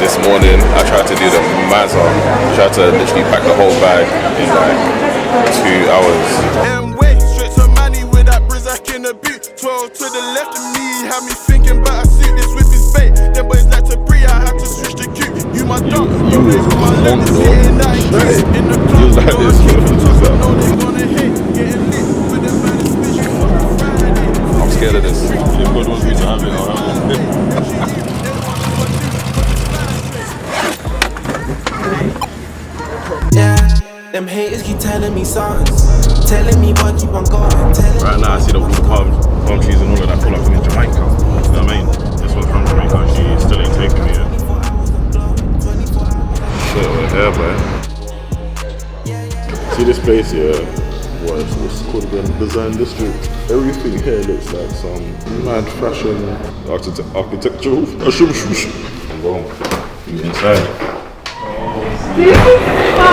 this morning I tried to do the Mazza. I tried to literally pack the whole bag in like 2 hours. And wait, straight to money with that Brizak in the boot. 12 to the left of me, had me thinking, but I suit this with his bait. Them boys like to pre, I had to switch the cue. You my dog, you was my limit, sitting that in the club. You was like this, know they gonna hate, getting lit with them man suspicion. I'm scared of this. If God wants me to have it, I'll have it. Yeah, them haters keep telling me songs, telling me boy keep on going. Right now I see the palm trees and all of that. I feel like I'm in Jamaica. You know what I mean? This one's from Jamaica. She still ain't taking me yet. Shit, we're here, man. See this place here? What's called again? Design District. Everything here looks like some mad fashion architectural. Boom. You inside. This is so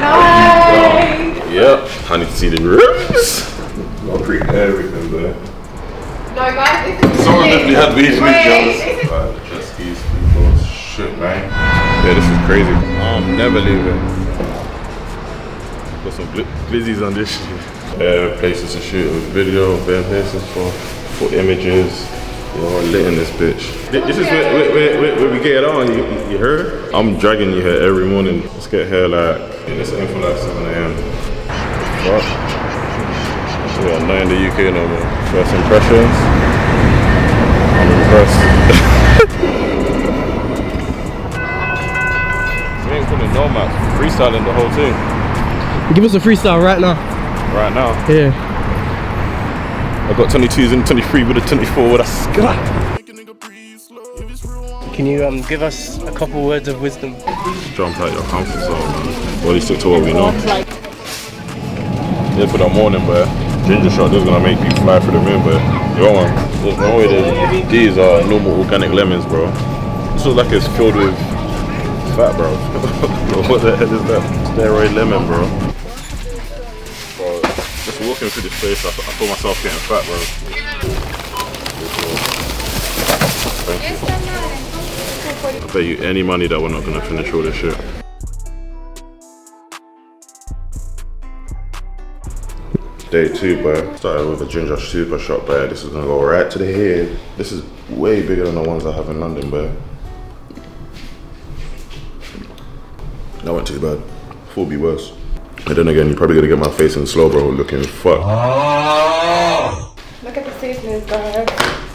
nice. Yep. I need to see the rooms. I'll create everything there. No guys, this is Someone definitely had these videos. this is Jet skis, speedboats, shit, man. Yeah, this is crazy. I'm never leaving. Got some glizzies on this shit. Places to shoot with video, bare places for images. You know, lit in this bitch. This is where we get it on, you heard? I'm dragging you here every morning. Let's get here like, it's in for like 7 a.m. What? We are not in the UK no more. First impressions. I'm impressed. We ain't putting no maps, freestyling the whole thing. Give us a freestyle right now. Right now. Yeah. I got 22s and 23 with a 24 with a sky. Can you give us a couple words of wisdom? Jump out your comfort zone, man. Well, stick to what we know. Yeah, for the morning, but Ginger shot, this is gonna make you fly through the moon, but yo man, there's no way that these are normal organic lemons, bro. This looks like it's filled with fat, bro. what the hell is that? Steroid lemon, bro. Bro, just walking through this place, I feel myself getting fat, bro. Thank you. I bet you any money that we're not gonna finish all this shit. Day 2, but started with a ginger super shot, but this is gonna go right to the head. This is way bigger than the ones I have in London, but that went too bad. Thought it'd be worse. And then again, you're probably gonna get my face in slow, bro, looking fucked. Look at the seasonings, guys.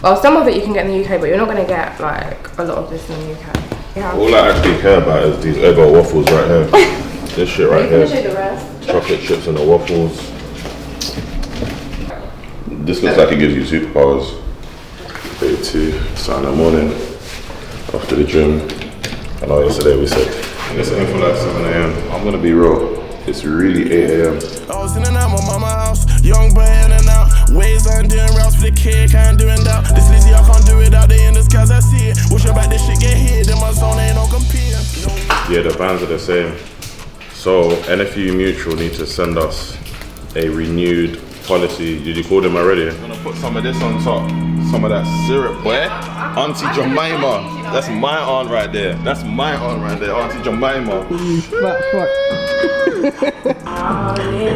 Well, some of it you can get in the UK, but you're not going to get like a lot of this in the UK. Yeah. All I actually care about is these Ego waffles right here. This shit right You here. can show the rest. Chocolate chips and the waffles. This looks like it gives you superpowers. Day 2, starting in the morning after the gym. I know yesterday we said it's in for like 7 a.m. I'm gonna be real. It's really 8 a.m. I was in and out my mama house, young boy in and out. Ways I'm doing routes for the kid, can't do it out. This lazy, I can't do it out there in the skies, I see it. Wish about this shit get hit, in my zone ain't no competing. Yeah, the bands are the same. So NFU Mutual need to send us a renewed policy. Did you call them already? I'm gonna put some of this on top. Some of that syrup, boy. Auntie Jemima. That's my aunt right there. That's my aunt right there, Auntie Jemima. Fat fuck.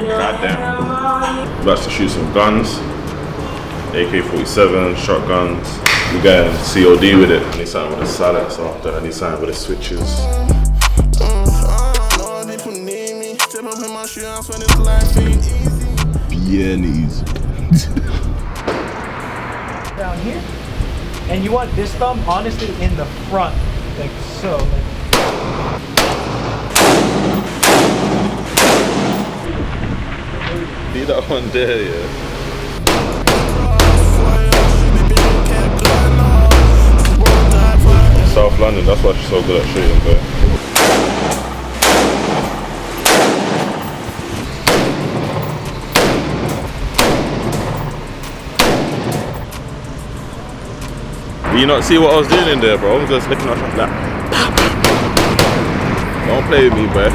Goddamn. About to shoot some guns. AK-47, shotguns. We got COD with it. I need something with the silence after. I need something with the switches. Pianies. Down here. And you want this thumb honestly in the front. Like so. See that one there, yeah? South London, that's why she's so good at shooting, but you not see what I was doing in there, bro? I was just looking at like that. Don't play with me, bro.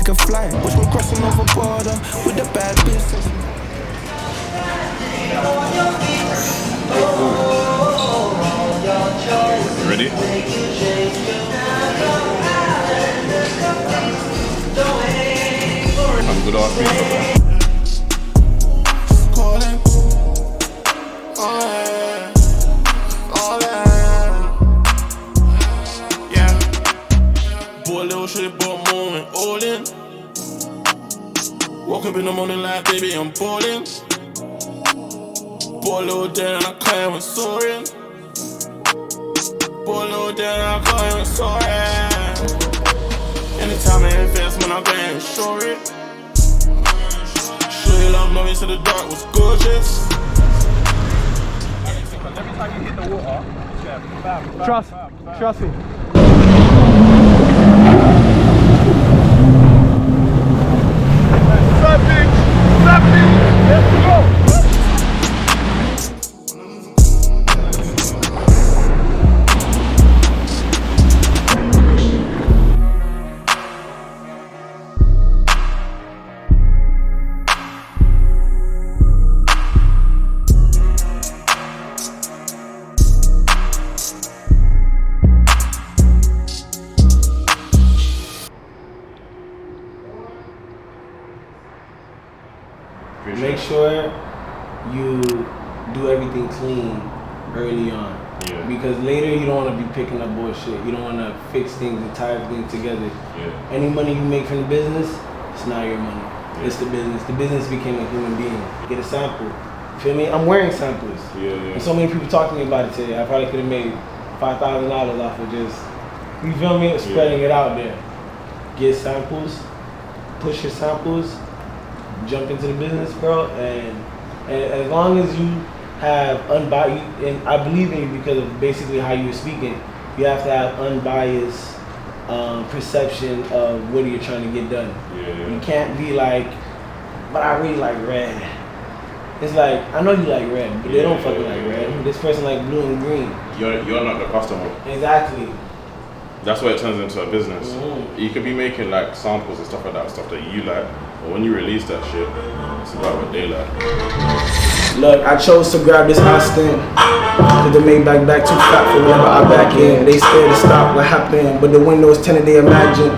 Take a flight, which we're crossing over border with the bad business. Ready? I'm good off me. Calling. All that. Yeah. Boy, little shit, but moving, all in. Woke up in the morning like, baby, I'm balling. Boy, little day and I came and soaring. Boy, little day and I came and soaring. Anytime I invest, man, I'm going to show it. Show you love, know into the dark was gorgeous. Every time you hit the water, trust me. Let's go. Make sure you do everything clean early on. Yeah. Because later you don't want to be picking up bullshit. You don't want to fix things and tie things together. Yeah. Any money you make from the business, it's not your money. Yeah. It's the business. The business became a human being. Get a sample. Feel me? I'm wearing samples. Yeah. And so many people talk to me about it today. I probably could have made $5,000 off of just, you feel me? Spreading it out there. Get samples. Push your samples. Jump into the business, bro, and as long as you have unbiased, and I believe in you because of basically how you were speaking, you have to have unbiased perception of what you're trying to get done. Yeah. You can't be like, but I really like red. It's like, I know you like red, but they don't fucking like red. This person like blue and green. You're not the customer. Exactly. That's why it turns into a business. Mm-hmm. You could be making like samples and stuff like that, stuff that you like, but when you release that shit, it's about what they like. Look, I chose to grab this Austin, cause the Maybach back too fat for whenever I back in. They scared to stop what happened, but the windows tinted, they imagine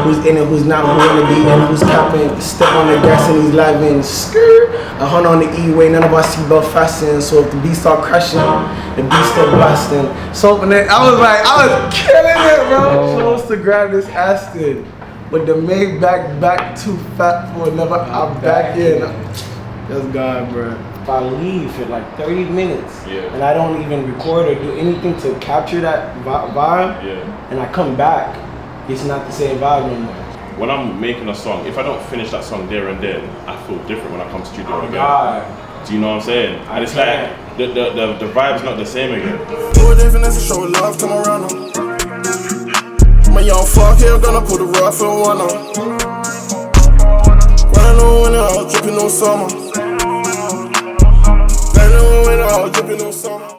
who's in it, who's not, who wanna be, and who's capping. Step on the gas and he's living. Skirt. A hunt on the E-way, none of our seatbelt fastened. So if the beast start crashing, the beast start blasting. So when I was killing it, bro. Chose to grab this Aston, but the Maybach back too fat for whenever I back in. That's God, bro. If I leave for like 30 minutes and I don't even record or do anything to capture that vibe, and I come back, it's not the same vibe no more. When I'm making a song, if I don't finish that song there and then, I feel different when I come to studio again. God. Do you know what I'm saying? And it's like the vibe's not the same again. Do a difference and show love, come around them. My young fuck here, gonna put a rough in one on. Running on winter, all dripping on summer. Running on winter, all dripping on summer.